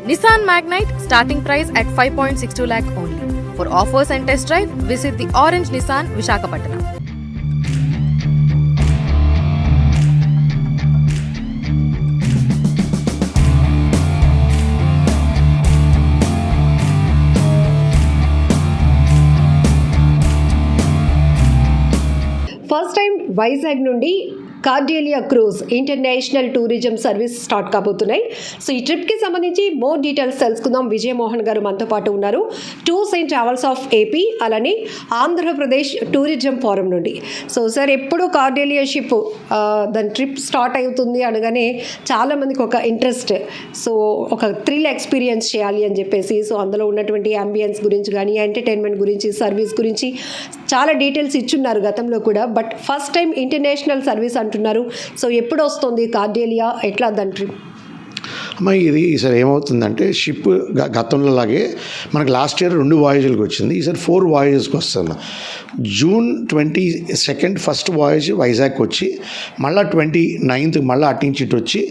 Nissan Magnite starting price at 5.62 lakh only. For offers and test drive, visit the Orange Nissan Visakhapatnam. First time Vizag నుండి Cordelia cruise international tourism service start కాబోతున్నాయి. So ఈ ట్రిప్కి సంబంధించి more details తెలుసుకుందాం. విజయమోహన్ గారు మనతో పాటు ఉన్నారు, tours and travels of AP, అలానే ఆంధ్రప్రదేశ్ టూరిజం ఫోరం నుండి. సో సార్, ఎప్పుడు కార్డేలియా షిప్ దాని ట్రిప్ స్టార్ట్ అవుతుంది అనగానే చాలామందికి ఒక ఇంట్రెస్ట్, సో ఒక థ్రిల్ ఎక్స్పీరియన్స్ చేయాలి అని చెప్పేసి, సో అందులో ఉన్నటువంటి అంబియన్స్ గురించి కానీ, ఎంటర్టైన్మెంట్ గురించి, సర్వీస్ గురించి చాలా డీటెయిల్స్ ఇచ్చున్నారు గతంలో కూడా. But first time international service అంటున్నారు. సో ఎప్పుడు వస్తుంది కార్డేలియా, ఎట్లా దాని ట్రిప్? అమ్మ, ఇది ఈసారి ఏమవుతుందంటే షిప్ గతంలో లాగే మనకు లాస్ట్ ఇయర్ 2 వాయేజ్లకు వచ్చింది, ఈసారి 4 వాయేజెస్కి వస్తుంది. జూన్ 22 ఫస్ట్ వాయేజ్ వైజాగ్కి వచ్చి, మళ్ళీ 29 మళ్ళీ అటు నుంచి ఇటు వచ్చి,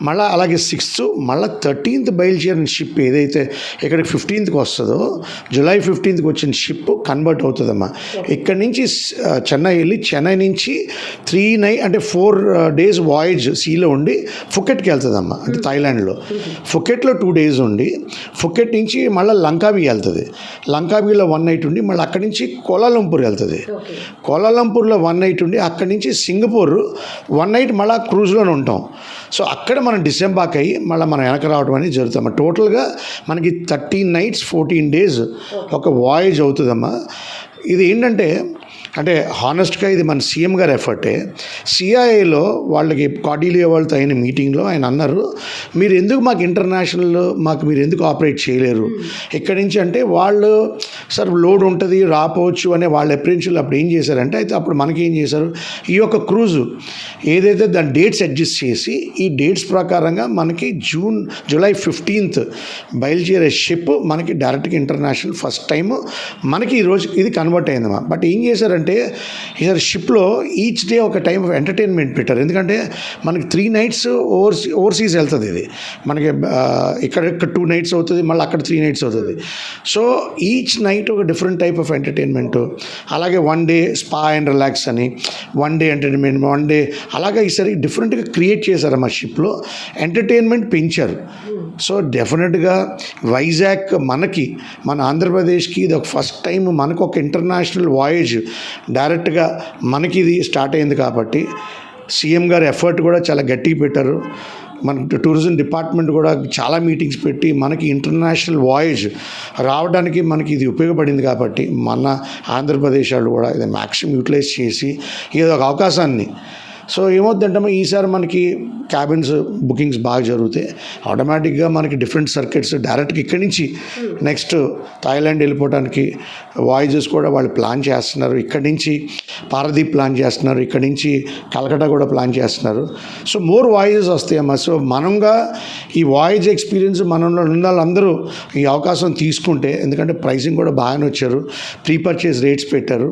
మళ్ళీ అలాగే 6th మళ్ళీ 13th బయలుదేరిన షిప్ ఏదైతే ఇక్కడికి 15th వస్తుందో, జూలై 15th వచ్చిన షిప్ కన్వర్ట్ అవుతుందమ్మా. ఇక్కడి నుంచి చెన్నై వెళ్ళి, చెన్నై నుంచి 4 days వాయేజ్ సీలో ఉండి ఫుకెట్కి వెళ్తుందమ్మా, అంటే థాయిలాండ్లో. ఫుకెట్లో 2 days ఉండి, ఫుకెట్ నుంచి మళ్ళీ లంకావి వెళ్తుంది, లంకావిలో 1 night ఉండి, మళ్ళీ అక్కడి నుంచి కోలాలంపూర్ వెళ్తుంది, కోలాలంపూర్లో 1 night ఉండి, అక్కడి నుంచి సింగపూర్ 1 night మళ్ళీ క్రూజ్లోనే ఉంటాం. సో అక్కడ మనం డిసెంబాక్ అయ్యి మళ్ళీ మనం వెనక రావడం అనేది జరుగుతాం. టోటల్గా మనకి 13 nights 14 days ఒక వాయేజ్ అవుతుందమ్మా. ఇది ఏంటంటే, అంటే హానెస్ట్గా ఇది మన సీఎం గారి ఎఫర్టే. సిఐఏలో వాళ్ళకి కార్డేలియా వాళ్ళతో అయిన మీటింగ్లో ఆయన అన్నారు, మీరు ఎందుకు మాకు ఇంటర్నేషనల్ మీరు ఎందుకు ఆపరేట్ చేయలేరు ఇక్కడి నుంచి అంటే, వాళ్ళు సార్ లోడ్ ఉంటుంది రాపోవచ్చు అనే వాళ్ళ అప్రెన్షియల్ అప్పుడు ఏం చేశారంటే, అయితే అప్పుడు మనకి ఏం చేశారు, ఈ యొక్క క్రూజు ఏదైతే దాని డేట్స్ అడ్జస్ట్ చేసి, ఈ డేట్స్ ప్రకారంగా మనకి జూలై 15th బయలుదేరే షిప్ మనకి డైరెక్ట్గా ఇంటర్నేషనల్ ఫస్ట్ టైము మనకి ఈరోజు ఇది కన్వర్ట్ అయిందమ్మా. బట్ ఏం చేశారంటే, ఈసారి షిప్లో ఈచ్ డే ఒక టైం ఆఫ్ ఎంటర్టైన్మెంట్ పెట్టారు. ఎందుకంటే మనకి 3 nights ఓవర్సీస్ వెళ్తుంది, ఇది మనకి ఇక్కడ 2 nights అవుతుంది, మళ్ళీ అక్కడ 3 nights అవుతుంది. సో ఈచ్ నైట్ ఒక డిఫరెంట్ టైప్ ఆఫ్ ఎంటర్టైన్మెంట్, అలాగే 1 day స్పా అండ్ రిలాక్స్ అని, 1 day ఎంటర్టైన్మెంట్, 1 day అలాగే ఈసారి డిఫరెంట్గా క్రియేట్ చేశారు మా షిప్లో, ఎంటర్టైన్మెంట్ పెంచారు. సో డెఫినెట్గా వైజాగ్ మన ఆంధ్రప్రదేశ్కి ఇది ఒక ఫస్ట్ టైం మనకు ఒక ఇంటర్నేషనల్ వాయేజ్ డైరెక్ట్గా మనకి ఇది స్టార్ట్ అయింది కాబట్టి, సీఎం గారి ఎఫర్ట్ కూడా చాలా గట్టిగా పెట్టారు. మన టూరిజం డిపార్ట్మెంట్ కూడా చాలా మీటింగ్స్ పెట్టి మనకి ఇంటర్నేషనల్ వాయేజ్ రావడానికి మనకి ఇది ఉపయోగపడింది కాబట్టి, మన ఆంధ్రప్రదేశ్ వాళ్ళు కూడా ఇది మ్యాక్సిమం యూటిలైజ్ చేసి ఏదో ఒక అవకాశాన్ని. సో ఏమవుతుందంటే, ఈసారి మనకి క్యాబిన్స్ బుకింగ్స్ బాగా జరుగుతాయి, ఆటోమేటిక్గా మనకి డిఫరెంట్ సర్కిట్స్ డైరెక్ట్గా ఇక్కడి నుంచి నెక్స్ట్ థాయిలాండ్ వెళ్ళిపోవడానికి వాయేజెస్ కూడా వాళ్ళు ప్లాన్ చేస్తున్నారు. ఇక్కడి నుంచి పారదీప్ ప్లాన్ చేస్తున్నారు, ఇక్కడి నుంచి కలకట్టా కూడా ప్లాన్ చేస్తున్నారు. సో మోర్ వాయేజెస్ వస్తాయమ్మా. సో మనంగా ఈ వాయేజ్ ఎక్స్పీరియన్స్ మనలో ఉన్న వాళ్ళందరూ ఈ అవకాశం తీసుకుంటే, ఎందుకంటే ప్రైసింగ్ కూడా బాగానే వచ్చారు, ప్రీ పర్చేస్ రేట్స్ పెట్టారు.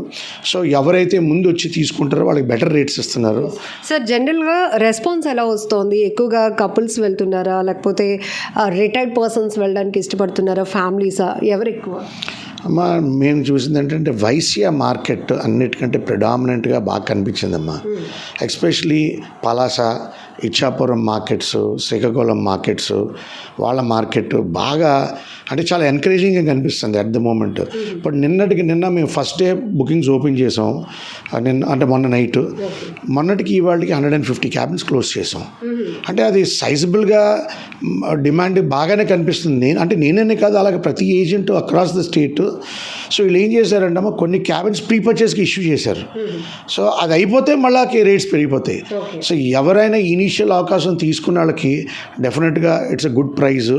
సో ఎవరైతే ముందు వచ్చి తీసుకుంటారో వాళ్ళకి బెటర్ రేట్స్ ఇస్తున్నారు. సార్, జనరల్గా రెస్పాన్స్ ఎలా వస్తుంది? ఎక్కువగా కపుల్స్ వెళ్తున్నారా, లేకపోతే రిటైర్డ్ పర్సన్స్ వెళ్ళడానికి ఇష్టపడుతున్నారా, ఫ్యామిలీసా, ఎవరు ఎక్కువ? అమ్మ, మేము చూసింది ఏంటంటే వైశ్య మార్కెట్ అన్నిటికంటే ప్రిడామినెంట్గా బాగా కనిపించిందమ్మా. Especially Palasa, Ichchapuram markets, Srikakulam markets, వాళ్ళ మార్కెట్ బాగా అంటే చాలా ఎంకరేజింగ్గా కనిపిస్తుంది అట్ ద మూమెంట్. బట్ నిన్న మేము ఫస్ట్ డే బుకింగ్స్ ఓపెన్ చేసాం, అంటే మొన్న నైట్, మొన్నటికి ఇవాళకి 150 క్యాబిన్స్ క్లోజ్ చేసాం. అంటే అది సైజబుల్గా డిమాండ్ బాగానే కనిపిస్తుంది. నేనే కాదు, అలాగే ప్రతి agent across the state. So వీళ్ళు ఏం చేశారంటే, కొన్ని క్యాబిన్స్ ప్రీ పర్చేస్కి ఇష్యూ చేశారు. సో అది అయిపోతే మళ్ళీ రేట్స్ పెరిగిపోతాయి. సో ఎవరైనా ఇనీషియల్ అవకాశం తీసుకున్న వాళ్ళకి డెఫినెట్గా ఇట్స్ అ గుడ్ ప్రైజ్.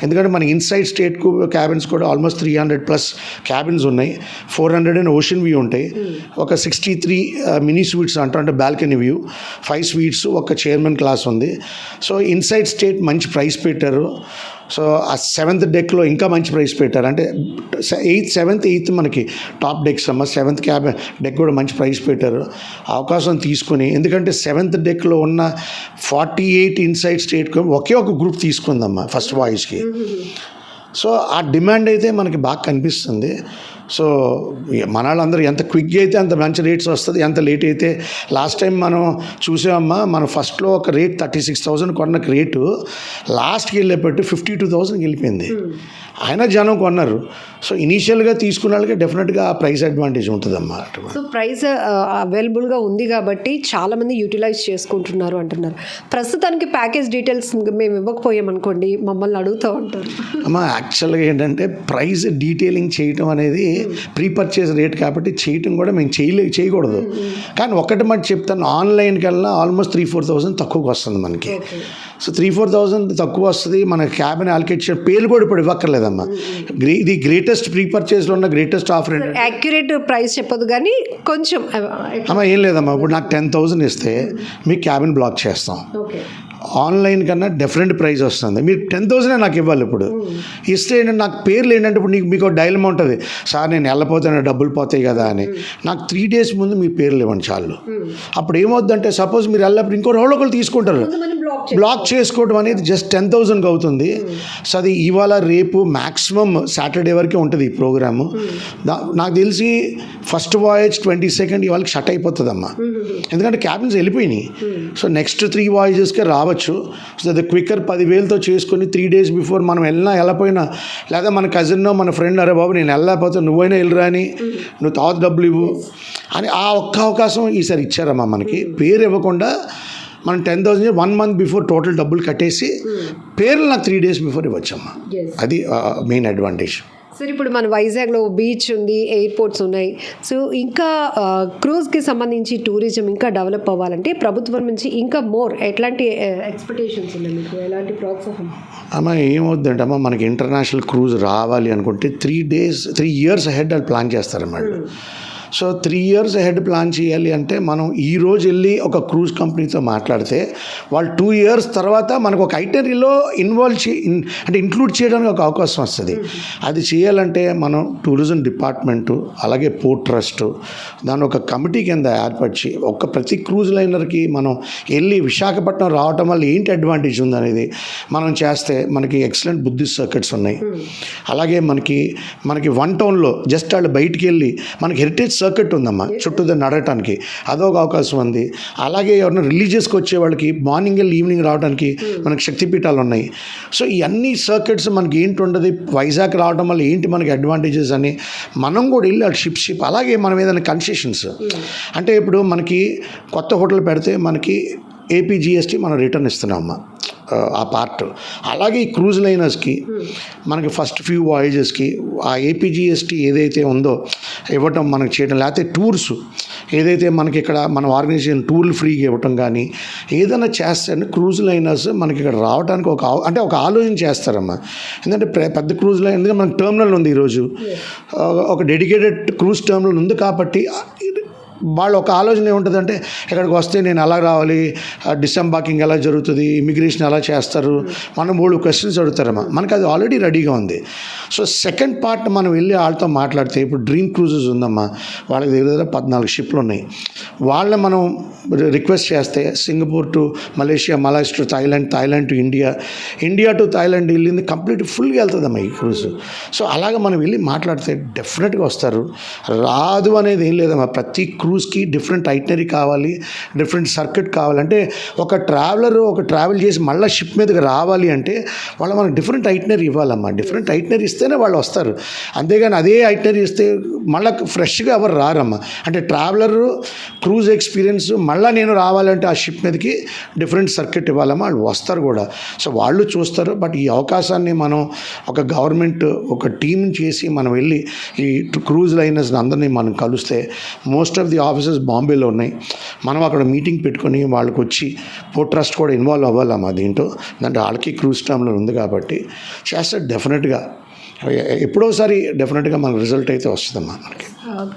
ఎందుకంటే మన ఇన్సైడ్ స్టేట్కు క్యాబిన్స్ కూడా ఆల్మోస్ట్ 300+ క్యాబిన్స్ ఉన్నాయి, 400 ఓషన్ వ్యూ ఉంటాయి, ఒక 63 మినీ స్వీట్స్ అంటే బాల్కనీ వ్యూ, 5 suites, ఒక చైర్మన్ క్లాస్ ఉంది. సో ఇన్సైడ్ స్టేట్ మంచి ప్రైస్ పెట్టారు. సో ఆ 7th deckలో ఇంకా మంచి ప్రైస్ పెట్టారు. అంటే 7th 8th మనకి టాప్ డెక్స్ అమ్మ, 7th డెక్ కూడా మంచి ప్రైస్ పెట్టారు. అవకాశం తీసుకొని, ఎందుకంటే 7th డెక్లో ఉన్న 48 ఇన్సైడ్ స్టేట్ ఒకే ఒక గ్రూప్ తీసుకుందమ్మా ఫస్ట్ వాయిస్కి. సో ఆ డిమాండ్ అయితే మనకి బాగా కనిపిస్తుంది. సో మన వాళ్ళందరూ ఎంత క్విక్గా అయితే అంత మంచి రేట్స్ వస్తుంది, ఎంత లేట్ అయితే. లాస్ట్ టైం మనం చూసామమ్మా, మనం ఫస్ట్లో ఒక రేట్ 36,000 కొన్న రేటు లాస్ట్కి వెళ్ళేపట్టి 52,000కి వెళ్ళిపోయింది. అయినా జనం కొన్నారు. సో ఇనీషియల్గా తీసుకున్న వాళ్ళకి డెఫినెట్గా ఆ ప్రైస్ అడ్వాంటేజ్ ఉంటుందమ్మా. సో ప్రైస్ అవైలబుల్గా ఉంది కాబట్టి చాలామంది యూటిలైజ్ చేసుకుంటున్నారు అంటున్నారు. ప్రస్తుతానికి ప్యాకేజ్ డీటెయిల్స్ మేము ఇవ్వకపోయామనుకోండి మమ్మల్ని అడుగుతూ ఉంటారు. అమ్మా యాక్చువల్గా ఏంటంటే ప్రైస్ డీటెయిలింగ్ చేయటం అనేది ప్రీ పర్చేస్ రేట్ కాబట్టి చేయటం కూడా మేము చేయకూడదు. కానీ ఒక్కటి మాట చెప్తాను, ఆన్లైన్కి వెళ్ళినా ఆల్మోస్ట్ 3-4,000 తక్కువకి వస్తుంది మనకి. సో 3-4,000 తక్కువ వస్తుంది. మన క్యాబిన్ అలొకేట్ చేయడం పేర్లు కూడా ఇప్పుడు ఇవ్వక్కర్లేదమ్మా. ఇది గ్రేటెస్ట్ ప్రీ పర్చేస్లో ఉన్న గ్రేటెస్ట్ ఆఫర్ ఏంటంటే యాక్యురేట్ ప్రైస్ చెప్పదు కానీ కొంచెం అమ్మా ఏం లేదమ్మా, ఇప్పుడు నాకు 10,000 ఇస్తే మీకు క్యాబిన్ బ్లాక్ చేస్తాం. ఆన్లైన్ కన్నా డిఫరెంట్ ప్రైస్ వస్తుంది. మీరు 10,000 నాకు ఇవ్వాలి. ఇప్పుడు ఇస్తే ఏంటంటే నాకు పేర్లు ఏంటంటే ఇప్పుడు మీకు డైలమా ఉంటుంది, సార్ నేను వెళ్ళపోతే డబ్బులు పోతాయి కదా అని. నాకు 3 days ముందు మీ పేర్లు ఇవ్వండి చాలు. అప్పుడు ఏమవుద్దంటే సపోజ్ మీరు వెళ్ళినప్పుడు ఇంకో రోజు ఒకరు తీసుకుంటారు. బ్లాక్ చేసుకోవడం అనేది జస్ట్ 10,000కి అవుతుంది. సో అది ఇవాళ రేపు మ్యాక్సిమం సాటర్డే వరకే ఉంటుంది ఈ ప్రోగ్రాము. నాకు తెలిసి ఫస్ట్ వాయేజ్ 22nd ఇవాళకి షట్ అయిపోతుందమ్మా, ఎందుకంటే క్యాబిన్స్ వెళ్ళిపోయినాయి. సో నెక్స్ట్ 3 వాయేజెస్కే రావచ్చు. సో అది క్విక్కర్ 10,000తో చేసుకొని 3 days బిఫోర్ మనం వెళ్ళపోయినా, లేదా మన కజిన్నో మన ఫ్రెండ్ అరే బాబు నేను వెళ్ళకపోతే నువ్వైనా వెళ్ళరా అని, నువ్వు తర్వాత డబ్బులు ఇవ్వు అని ఆ ఒక్క అవకాశం ఈసారి ఇచ్చారమ్మా మనకి. పేరు ఇవ్వకుండా మనం 10,000 1 month బిఫోర్ టోటల్ డబ్బులు కట్టేసి పేర్లు నాకు 3 days బిఫోర్ ఇవ్వచ్చమ్మా. అది మెయిన్ అడ్వాంటేజ్. సార్ ఇప్పుడు మన వైజాగ్లో బీచ్ ఉంది, ఎయిర్పోర్ట్స్ ఉన్నాయి. సో ఇంకా క్రూజ్కి సంబంధించి టూరిజం ఇంకా డెవలప్ అవ్వాలంటే ప్రభుత్వం నుంచి ఇంకా మోర్ ఎట్లాంటి ఎక్స్పెక్టేషన్స్ ఉన్నాయి మీకు, ఎలాంటి ప్రోత్సాహం? అమ్మ ఏమవుద్దంటే అమ్మ మనకి ఇంటర్నేషనల్ క్రూజ్ రావాలి అనుకుంటే 3 years అహెడ్ వాళ్ళు ప్లాన్ చేస్తారన్నమాట. సో 3 years అహెడ్ ప్లాన్ చేయాలి అంటే మనం ఈరోజు వెళ్ళి ఒక క్రూజ్ కంపెనీతో మాట్లాడితే వాళ్ళు 2 years తర్వాత మనకు ఒక ఐటనరీలో ఇంక్లూడ్ చేయడానికి ఒక అవకాశం వస్తుంది. అది చేయాలంటే మనం టూరిజం డిపార్ట్మెంటు అలాగే పోర్ట్ ట్రస్ట్ దాని ఒక కమిటీ కింద ఏర్పరిచి ప్రతి క్రూజ్ లైనర్కి మనం వెళ్ళి విశాఖపట్నం రావటం వల్ల ఏంటి అడ్వాంటేజ్ ఉందనేది మనం చేస్తే మనకి ఎక్సలెంట్ బుద్ధిస్ట్ సర్కిట్స్ ఉన్నాయి. అలాగే మనకి 1 townలో జస్ట్ వాళ్ళు బయటికి వెళ్ళి మనకి హెరిటేజ్ సర్కిట్ ఉందమ్మా చుట్టూ నడవటానికి, అదొక అవకాశం ఉంది. అలాగే ఎవరైనా రిలీజియస్కి వచ్చే వాళ్ళకి మార్నింగ్ వెళ్ళి ఈవినింగ్ రావడానికి మనకి శక్తిపీఠాలు ఉన్నాయి. సో ఈ అన్ని సర్కిట్స్ మనకి ఏంటి ఉండదు, వైజాగ్ రావడం వల్ల ఏంటి మనకి అడ్వాంటేజెస్ అని మనం కూడా వెళ్ళి ఆ షిప్ అలాగే మనం ఏదైనా కన్సెషన్స్ అంటే ఇప్పుడు మనకి కొత్త హోటల్ పెడితే మనకి APGST మనం రిటర్న్ ఇస్తున్నామమ్మా ఆ పార్ట్. అలాగే ఈ క్రూజ్ లైనర్స్కి మనకి ఫస్ట్ ఫ్యూ వాయేజెస్కి ఆ APGST ఏదైతే ఉందో ఇవ్వటం మనకి చేయడం, లేకపోతే టూర్స్ ఏదైతే మనకి ఇక్కడ మన ఆర్గనైజేషన్ టూర్లు ఫ్రీగా ఇవ్వటం కానీ ఏదైనా చేస్తే క్రూజ్ లైనర్స్ మనకి ఇక్కడ రావడానికి ఒక ఆలోచన చేస్తారమ్మా. ఎందుకంటే పెద్ద క్రూజ్ లైన్ ఎందుకంటే మనకి టర్మినల్ ఉంది ఈరోజు, ఒక డెడికేటెడ్ క్రూజ్ టర్మినల్ ఉంది కాబట్టి వాళ్ళు ఒక ఆలోచన ఏముంటుందంటే ఇక్కడికి వస్తే నేను ఎలా రావాలి, డిసెంబార్కింగ్ ఎలా జరుగుతుంది, ఇమిగ్రేషన్ ఎలా చేస్తారు, మనం 3 questions అడుగుతారమ్మా. మనకి అది ఆల్రెడీ రెడీగా ఉంది. సో సెకండ్ పార్ట్ మనం వెళ్ళి వాళ్ళతో మాట్లాడితే ఇప్పుడు డ్రీమ్ క్రూజెస్ ఉందమ్మా, వాళ్ళకి దగ్గర 14 షిప్లు ఉన్నాయి. వాళ్ళని మనం రిక్వెస్ట్ చేస్తే Singapore to Malaysia, Malaysia to Thailand to India to Thailand వెళ్ళింది కంప్లీట్ ఫుల్గా వెళ్తుందమ్మా ఈ క్రూజ్. సో అలాగే మనం వెళ్ళి మాట్లాడితే డెఫినెట్గా వస్తారు. రాదు అనేది ఏం లేదమ్మా, ప్రతి క్రూజ్కి డిఫరెంట్ ఐటనరీ కావాలి, డిఫరెంట్ సర్కిట్ కావాలంటే ఒక ట్రావెల్ చేసి మళ్ళీ షిప్ మీదకి రావాలి అంటే వాళ్ళు మనకు డిఫరెంట్ ఐటనరీ ఇవ్వాలమ్మా. డిఫరెంట్ ఐటనరీ ఇస్తేనే వాళ్ళు వస్తారు. అంతేగాని అదే ఐటనరీ ఇస్తే మళ్ళీ ఫ్రెష్గా ఎవరు రారమ్మా. అంటే క్రూజ్ ఎక్స్పీరియన్స్ మళ్ళీ నేను రావాలంటే ఆ షిప్ మీదకి డిఫరెంట్ సర్కిట్ ఇవ్వాలమ్మా, వాళ్ళు వస్తారు కూడా. సో వాళ్ళు చూస్తారు. బట్ ఈ అవకాశాన్ని మనం ఒక గవర్నమెంట్ ఒక టీం చేసి మనం వెళ్ళి ఈ క్రూజ్ లైనర్స్ అందరినీ మనం కలిస్తే మోస్ట్ ఆఫ్ ది ఆఫీసెస్ బాంబేలో ఉన్నాయి. మనం అక్కడ మీటింగ్ పెట్టుకొని వాళ్ళకి వచ్చి పోర్ట్ ట్రస్ట్ కూడా ఇన్వాల్వ్ అవ్వాలమ్మా దీంట్లో. అంటే వాళ్ళకి క్రూజ్ టర్మినల్ ఉంది కాబట్టి చేస్తే డెఫినెట్గా ఎప్పుడోసారి డెఫినెట్గా మనకు రిజల్ట్ అయితే వస్తుందమ్మా మనకి.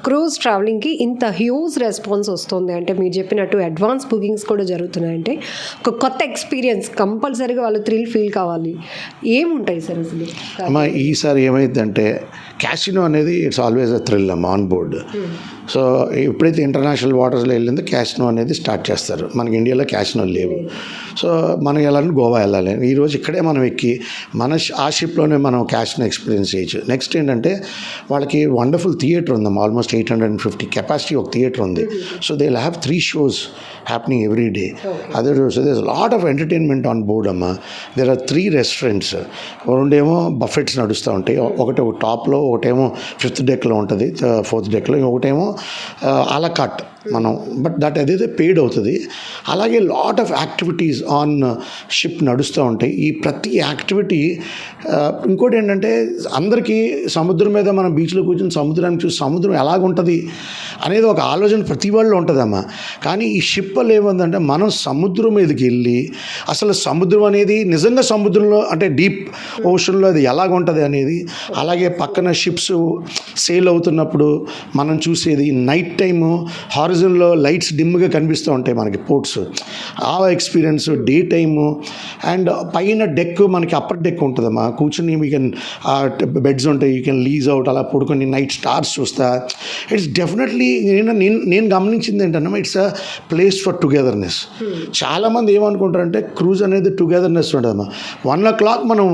క్రూజ్ ట్రావెలింగ్కి ఇంత హ్యూజ్ రెస్పాన్స్ వస్తుంది అంటే మీరు చెప్పినట్టు అడ్వాన్స్ బుకింగ్స్ కూడా జరుగుతున్నాయంటే ఒక కొత్త ఎక్స్పీరియన్స్ కంపల్సరీగా వాళ్ళు థ్రిల్ ఫీల్ కావాలి. ఏముంటాయి సార్ అసలు? అమ్మ ఈసారి ఏమైందంటే క్యాసినో అనేది ఇట్స్ ఆల్వేస్ అ థ్రిల్ అమ్మ ఆన్ బోర్డ్. సో ఎప్పుడైతే ఇంటర్నేషనల్ వాటర్స్లో వెళ్ళిందో క్యాసినో అనేది స్టార్ట్ చేస్తారు. మనకి ఇండియాలో క్యాసినో లేవు. సో మనం వెళ్ళాలని గోవా వెళ్ళాలి. ఈరోజు ఇక్కడే మనం ఎక్కి ఆ షిప్లోనే మనం క్యాసినో ఎక్స్పీరియన్స్ చేయొచ్చు. నెక్స్ట్ ఏంటంటే వాళ్ళకి వండర్ఫుల్ థియేటర్ ఉందమ్మా, ఆల్మోస్ట్ 850 కెపాసిటీ ఒక థియేటర్ ఉంది. So they will have 3 shows happening every day. అదే so there is lot of entertainment on board అమ్మా. There are 3 restaurants. రెండేమో బఫెట్స్ నడుస్తూ ఉంటాయి. ఒకటి టాప్లో, ఒకటేమో 5th deckలో ఉంటుంది, 4th deckలో, ఒకటేమో అలకాట్ మనం, బట్ దట్ అదైతే పెయిడ్ అవుతుంది. అలాగే lot of activities on ship నడుస్తూ ఉంటాయి. ఈ ప్రతి యాక్టివిటీ ఇంకోటి ఏంటంటే అందరికీ సముద్రం మీద మనం బీచ్లో కూర్చొని సముద్రాన్ని చూసి సముద్రం ఎలాగుంటుంది అనేది ఒక ఆలోచన ప్రతి వాళ్ళు ఉంటుందమ్మా. కానీ ఈ షిప్లో ఏముందంటే మనం సముద్రం మీదకి వెళ్ళి అసలు సముద్రం అనేది నిజంగా సముద్రంలో అంటే డీప్ ఓషన్లో అది ఎలాగుంటుంది అనేది, అలాగే పక్కన షిప్స్ సేల్ అవుతున్నప్పుడు మనం చూసేది నైట్ టైము హారిజన్లో లైట్స్ డిమ్గా కనిపిస్తూ ఉంటాయి మనకి పోర్ట్స్, ఆ ఎక్స్పీరియన్స్ డే టైము. అండ్ పైన డెక్ మనకి అప్పర్ డెక్ ఉంటుందమ్మా, కూర్చొని వీ కెన్ బెడ్స్ ఉంటాయి, యూ కెన్ లీజ్ అవుట్ అలా పడుకొని నైట్ స్టార్స్ చూస్తా. ఇట్స్ డెఫినెట్లీ నేను గమనించింది ఏంటన్నా it's a place for togetherness. చాలామంది ఏమనుకుంటారంటే క్రూజ్ అనేది టుగెదర్నెస్ ఉంటుందమ్మా. 1 o'clock మనం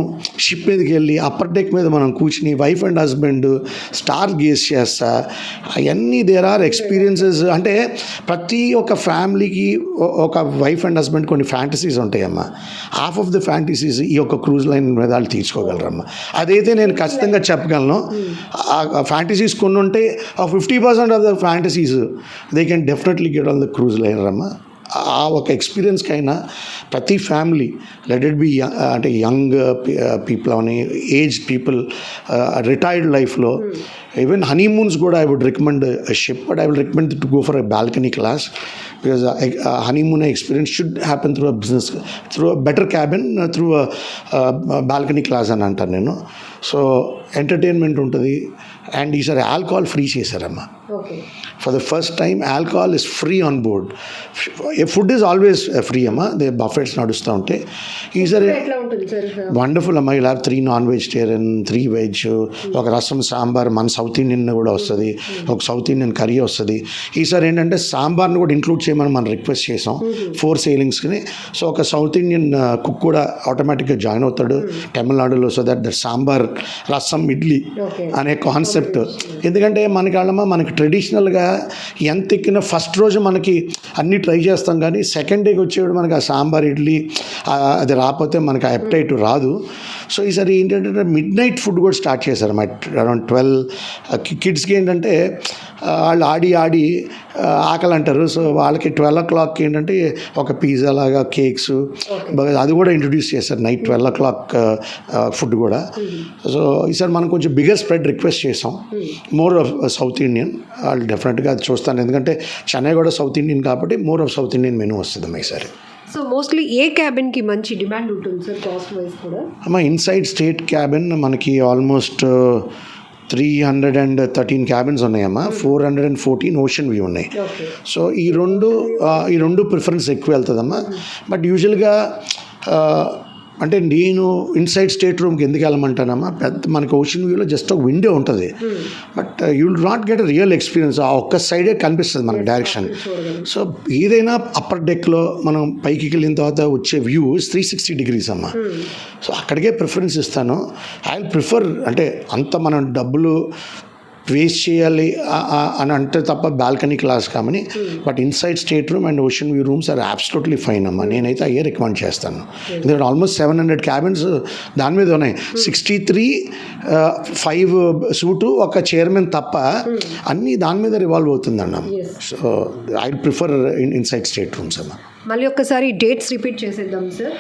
షిప్ మీదకి వెళ్ళి అప్పర్ డెక్ మీద మనం కూర్చుని wife and husband star gaze చేస్తా. అవన్నీ దేర్ ఆర్ ఎక్స్పీరియన్సెస్. అంటే ప్రతి ఒక్క ఫ్యామిలీకి ఒక వైఫ్ అండ్ హస్బెండ్ కొన్ని ఫ్యాంటసీస్ ఉంటాయమ్మా. హాఫ్ ఆఫ్ ద ఫ్యాంటసీస్ ఈ యొక్క క్రూజ్ లైన్ మీద వాళ్ళు తీర్చుకోగలరమ్మా. అదైతే నేను ఖచ్చితంగా చెప్పగలను. ఆ ఫ్యాంటసీస్ కొన్ని ఉంటే 50% of the fantasies they can definitely get on the cruise liner అమ్మా. ఆ ఒక ఎక్స్పీరియన్స్కైనా ప్రతి ఫ్యామిలీ లెట్ ఇట్ బి అంటే యంగ్ పీపుల్ అని, ఏజ్డ్ పీపుల్, రిటైర్డ్ లైఫ్లో ఈవెన్ హనీమూన్స్ కూడా I would recommend ship, but I will recommend to go for a balcony class because honeymoon experience should happen through a business, through a better cabin, through a balcony class అని అంటాను నేను. So entertainment ఉంటుంది. And ఈసారి alcohol free చేశారమ్మా. For the first time alcohol is free on board. Food is always free అమ్మా. They buffets నడుస్తూ ఉంటాయి. ఈసారి వండర్ఫుల్ అమ్మా. ఇలా 3 non-vegetarian, 3 veg, ఒక రసం సాంబార్, మన సౌత్ ఇండియన్ కూడా వస్తుంది, ఒక సౌత్ ఇండియన్ కర్రీ వస్తుంది. ఈసారి ఏంటంటే సాంబార్ని కూడా ఇంక్లూడ్ చేయమని మనం రిక్వెస్ట్ చేసాం 4 sailingsకి. సో ఒక సౌత్ ఇండియన్ కుక్ కూడా ఆటోమేటిక్గా జాయిన్ అవుతాడు తమిళనాడులో. సో దట్ సాంబార్, రసం, ఇడ్లీ అనే కాన్సెప్ట్. ఎందుకంటే మనకి ట్రెడిషనల్గా ఎంత ఎక్కినా ఫస్ట్ రోజు మనకి అన్నీ ట్రై చేస్తాం, కానీ సెకండ్ డేకి వచ్చేవాడు మనకి ఆ సాంబార్, ఇడ్లీ అది రాకపోతే మనకి ఆ అప్టైట్ రాదు. సో ఈసారి ఏంటంటే మిడ్ నైట్ ఫుడ్ కూడా స్టార్ట్ చేశారు అరౌండ్ 12. కిడ్స్కి ఏంటంటే వాళ్ళు ఆడి ఆకలి అంటారు. సో వాళ్ళకి 12 o'clock ఏంటంటే ఒక పిజ్జా లాగా, కేక్స్, అది కూడా ఇంట్రొడ్యూస్ చేశారు నైట్ 12 o'clock ఫుడ్ కూడా. సో ఈసారి మనం కొంచెం బిగ్గర్ స్ప్రెడ్ రిక్వెస్ట్ చేసాం, మోర్ ఆఫ్ సౌత్ ఇండియన్. వాళ్ళు డెఫినెట్గా అది చూస్తాను, ఎందుకంటే చెన్నై కూడా సౌత్ ఇండియన్ కాబట్టి more of south Indian menu వస్తుంది ఈసారి. సో మోస్ట్లీ ఏ క్యాబిన్కి మంచి డిమాండ్ ఉంటుంది సార్ కాస్ట్ వైజ్ కూడా? అమ్మా ఇన్సైడ్ స్టేట్ క్యాబిన్ మనకి ఆల్మోస్ట్ 313 క్యాబిన్స్ ఉన్నాయమ్మా. 414 ఓషన్ వ్యూ ఉన్నాయి. సో ఈ రెండు ప్రిఫరెన్స్ ఎక్కువ వెళ్తుందమ్మా. బట్ యూజువల్గా అంటే నేను ఇన్సైడ్ స్టేట్ రూమ్కి ఎందుకు వెళ్ళమంటానమ్మా, మనకి ఓషన్ వ్యూలో జస్ట్ ఒక విండో ఉంటుంది, but you will not get a real experience. ఆ ఒక్క సైడే కనిపిస్తుంది మనకి డైరెక్షన్. సో ఏదైనా అప్పర్ డెక్లో మనం పైకి వెళ్ళిన తర్వాత వచ్చే వ్యూ 360 degrees అమ్మా. సో అక్కడికే ప్రిఫరెన్స్ ఇస్తాను. ఐ విల్ ప్రిఫర్, అంటే అంత మనం డబ్బులు వేస్ట్ చేయాలి అని అంటే తప్ప బాల్కనీ క్లాస్ కామని, but inside state room and ocean view rooms are absolutely fine అమ్మా. నేనైతే అయ్యే రికమెండ్ చేస్తాను. ఎందుకంటే ఆల్మోస్ట్ 700 క్యాబిన్స్ దాని మీద ఉన్నాయి. 63 5 సూటు, ఒక చైర్మన్ తప్ప అన్నీ దాని మీద రివాల్వ్ అవుతుందన్న. So I prefer inside state rooms అమ్మా. మళ్ళీ ఒక్కసారి డేట్స్ రిపీట్ చేసేద్దాం సార్.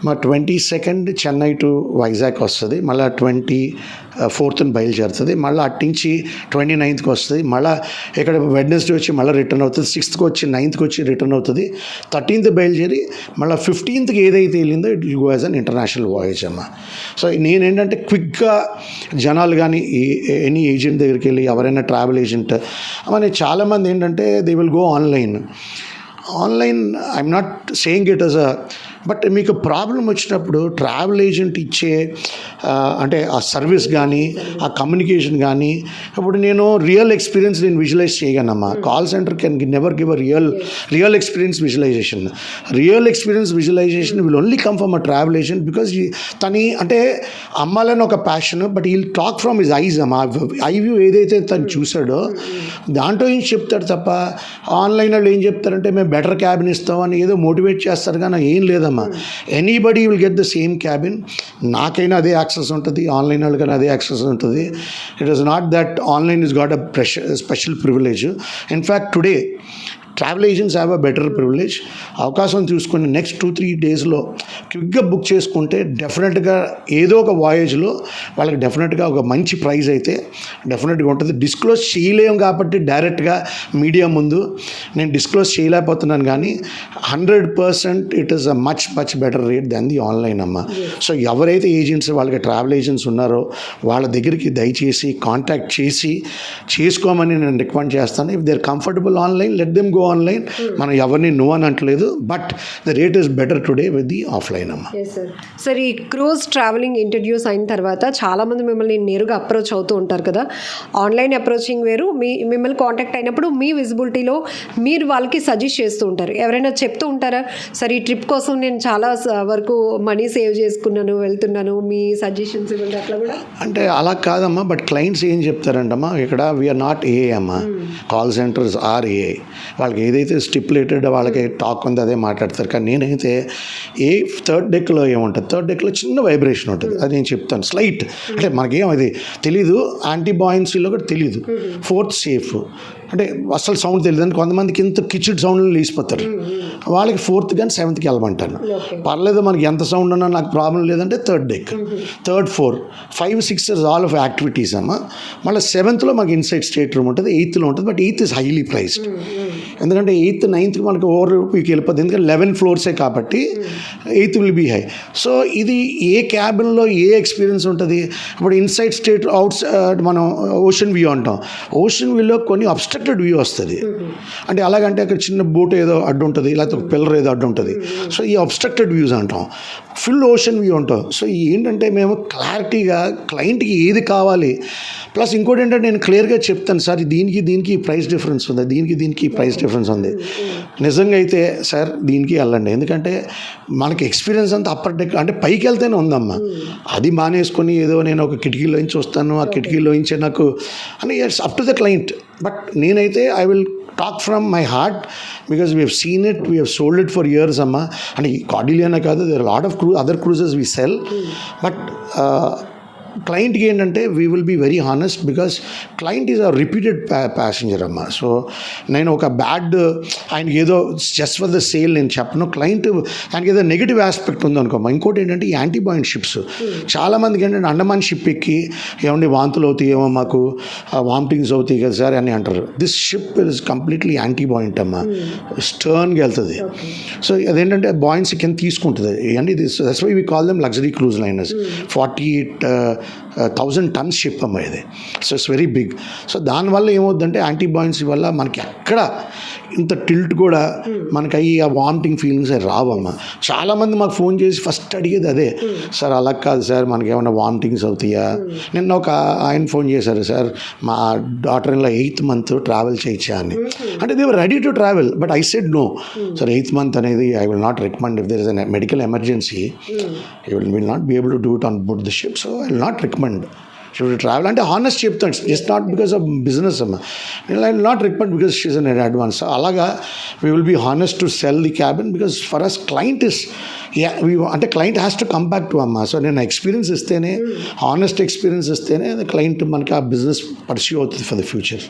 మా 22nd చెన్నై టు వైజాగ్ వస్తుంది, మళ్ళీ 24th బయలుదేరుతుంది, మళ్ళీ అట్టించి 29th వస్తుంది, మళ్ళీ ఇక్కడ వెడ్నెస్డే వచ్చి మళ్ళీ రిటర్న్ అవుతుంది, 6th వచ్చి 9th వచ్చి రిటర్న్ అవుతుంది, 13th బయలుదేరి మళ్ళీ 15th ఏదైతే వెళ్ళిందో it will go as an international voyage అమ్మ. సో నేనేంటంటే క్విక్గా జనాలు కానీ ఎనీ ఏజెంట్ దగ్గరికి వెళ్ళి ఎవరైనా ట్రావెల్ ఏజెంట్ అవన్నీ చాలామంది ఏంటంటే they will go online. I'm not saying it as a but మీకు ప్రాబ్లం వచ్చినప్పుడు ట్రావెల్ ఏజెంట్ ఇచ్చే అంటే ఆ సర్వీస్ కానీ ఆ కమ్యూనికేషన్ కానీ ఇప్పుడు నేను రియల్ ఎక్స్పీరియన్స్ నేను విజువలైజ్ చేయగలనమ్మా. Call centre can never give a real experience visualization will only come from a travel agent because తని అంటే అమ్మాలని ఒక ప్యాషన్, బట్ ఈ టాక్ ఫ్రమ్ హిజ్ ఐజ్ అమ్మా. ఐ వ్యూ ఏదైతే తను చూసాడో దాంట్లో ఏం చెప్తాడు తప్ప ఆన్లైన్ వాళ్ళు ఏం చెప్తారంటే మేము బెటర్ క్యాబిన్ ఇస్తామని ఏదో మోటివేట్ చేస్తారు కానీ ఏం లేదమ్మా. Anybody will get the same cabin. నాకైనా అదే యాక్సెస్ ఉంటుంది, ఆన్లైన్ వాళ్ళకైనా అదే యాక్సెస్ ఉంటుంది. It is not that online is got a special privilege. In fact today travel agents have a better privilege. అవకాశం చూసుకుని నెక్స్ట్ 2-3 డేస్లో క్విక్గా బుక్ చేసుకుంటే డెఫినెట్గా ఏదో ఒక వాయేజ్లో వాళ్ళకి డెఫినెట్గా ఒక మంచి ప్రైజ్ అయితే డెఫినెట్గా ఉంటుంది. డిస్క్లోజ్ చేయలేము కాబట్టి డైరెక్ట్గా మీడియా ముందు నేను డిస్క్లోజ్ చేయలేకపోతున్నాను, కానీ 100% it is a much better rate than the online అమ్మ. సో ఎవరైతే ఏజెంట్స్ వాళ్ళకి ట్రావెల్ ఏజెంట్స్ ఉన్నారో వాళ్ళ దగ్గరికి దయచేసి కాంటాక్ట్ చేసి చేసుకోమని నేను రికమెండ్ చేస్తాను. If they are comfortable online let them go online. మనం ఎవరిని నువ్వు అని అంటలేదు, but the rate is better today with the offline అమ్మ. సార్ ఈ క్రూజ్ ట్రావెలింగ్ ఇంట్రడ్యూస్ అయిన తర్వాత చాలామంది మిమ్మల్ని నేరుగా అప్రోచ్ అవుతూ ఉంటారు కదా. ఆన్లైన్ అప్రోచింగ్ వేరు, మిమ్మల్ని కాంటాక్ట్ అయినప్పుడు మీ విజిబిలిటీలో మీరు వాళ్ళకి సజెస్ట్ చేస్తూ ఉంటారు. ఎవరైనా చెప్తూ ఉంటారా సార్ ఈ ట్రిప్ కోసం నేను చాలా వరకు మనీ సేవ్ చేసుకున్నాను వెళ్తున్నాను, మీ సజెషన్స్ ఇవ్వండి అట్లా కూడా? అంటే అలా కాదమ్మా, బట్ క్లయింట్స్ ఏం చెప్తారంటమ్మా, ఇక్కడ వీఆర్ నాట్ ఏఏ అమ్మా, కాల్ సెంటర్స్ ఆర్ ఏఏ. వాళ్ళకి ఏదైతే స్టిపులేటెడ్ వాళ్ళకి టాక్ ఉందో అదే మాట్లాడతారు. కానీ నేనైతే థర్డ్ డెక్లో ఏముంటుంది, థర్డ్ డెక్లో చిన్న వైబ్రేషన్ ఉంటుంది, అది నేను చెప్తాను స్లైట్. అంటే మనకేం అది తెలీదు, యాంటీబాయిన్సీలో కూడా తెలీదు. ఫోర్త్ సేఫ్ అంటే అసలు సౌండ్ తెలియదు అని కొంతమందికి ఇంత కిచిడ్ సౌండ్లో లేచిపోతారు, వాళ్ళకి 4th కానీ 7th వెళ్ళమంటాను. పర్లేదు మనకి ఎంత సౌండ్ ఉన్నా నాకు ప్రాబ్లం లేదంటే third deck, third 4, 5, 6 is all of activities అమ్మ. మళ్ళీ 7thలో మాకు ఇన్సైడ్ స్టేట్ రూమ్ ఉంటుంది, 8thలో ఉంటుంది, but 8th is highly priced. ఎందుకంటే 8th, 9th మనకి ఓవర్ వీక్ వెళ్ళిపోతుంది, ఎందుకంటే 11 floors కాబట్టి 8th will be high. So ఇది ఏ క్యాబిన్లో ఏ ఎక్స్పీరియన్స్ ఉంటుంది. ఇప్పుడు ఇన్సైడ్ స్టేట్ మనం ఓషన్ వ్యూ అంటాం, ఓషన్ వ్యూలో కొన్ని అబ్స్ట్రక్టెడ్ వ్యూ వస్తుంది. అంటే అలాగంటే అక్కడ చిన్న బోట్ ఏదో అడ్డు ఉంటుంది, లేకపోతే ఒక పిల్లర్ ఏదో అడ్డు ఉంటుంది. సో ఈ అబ్స్ట్రక్టెడ్ వ్యూస్ అంటాం, ఫుల్ ఓషన్ వ్యూ అంటాం. సో ఏంటంటే మేము క్లారిటీగా క్లయింట్కి ఏది కావాలి, ప్లస్ ఇంకోటి ఏంటంటే నేను క్లియర్గా చెప్తాను సార్ దీనికి ప్రైస్ డిఫరెన్స్ ఉంది, దీనికి ప్రైస్ డిఫరెన్స్ ఉంది. నిజంగా అయితే సార్ దీనికి వెళ్ళండి, ఎందుకంటే మనకి ఎక్స్పీరియన్స్ అంతా అప్పర్ డెక్ అంటే పైకి వెళ్తేనే ఉందమ్మా. అది మానేసుకొని ఏదో నేను ఒక కిటికీలోంచి వస్తాను, ఆ కిటికీలోంచి నాకు అని it's up to the client. But నేనైతే I will talk from my heart because we have seen it, we have sold it for years అమ్మా. అంటే ఈ కార్డిలియానే కాదు, there are lot of other cruises we sell. But క్లయింట్కి ఏంటంటే we will be very honest because client is a repeated passenger అమ్మ. So నేను ఒక బ్యాడ్ ఆయనకి ఏదో జస్ట్ ఫర్ ద సేల్ నేను చెప్పను. క్లయింట్ ఆయనకి ఏదో నెగిటివ్ ఆస్పెక్ట్ ఉందనుకోమ్మా. ఇంకోటి ఏంటంటే ఈ యాంటీబాయింట్ షిప్స్ చాలామందికి ఏంటంటే అండమాన్ షిప్ ఎక్కి ఏమండి వాంతులు అవుతాయేమో, మాకు వామిటింగ్స్ అవుతాయి కదా సార్ అని అంటారు. దిస్ షిప్ ఇస్ కంప్లీట్లీ యాంటీబాయింట్ అమ్మ, స్టర్న్గా వెళ్తుంది. సో అదేంటంటే బాయింట్స్ కింద తీసుకుంటుంది అండి. That's why we call them luxury cruise liners. 48,000 tons షిప్ అమ్మ ఇది. So it's very big. So దానివల్ల ఏమవుతుందంటే యాంటీబాయిన్సీ వల్ల మనకి ఎక్కడ ఇంత టిల్ట్ కూడా మనకి అయ్యి ఆ వామిటింగ్ ఫీలింగ్స్ రావమ్మ. చాలామంది మాకు ఫోన్ చేసి ఫస్ట్ అడిగేది అదే, సార్ అలా కాదు సార్ మనకి ఏమైనా వామిటింగ్స్ అవుతాయా. నిన్న ఒక ఆయన ఫోన్ చేశారు, సార్ మా daughter in law 8th month travel చేయొచ్చా అని. అంటే they were ready to travel, but I said no sir, 8th month అనేది I will not recommend. If there is a medical emergency you will not be able to do it on board the ship. So I will not recommend should travel. అంటే honest చెప్తాను, just not because of business అమ్మ. I will not recommend because she's an advance. అలాగా we will be honest to sell the cabin because for us client is అంటే client has to come back to అమ్మ. So నేను experience ఇస్తేనే, honest experience ఇస్తేనే client మనకి ఆ business pursue అవుతుంది for the future.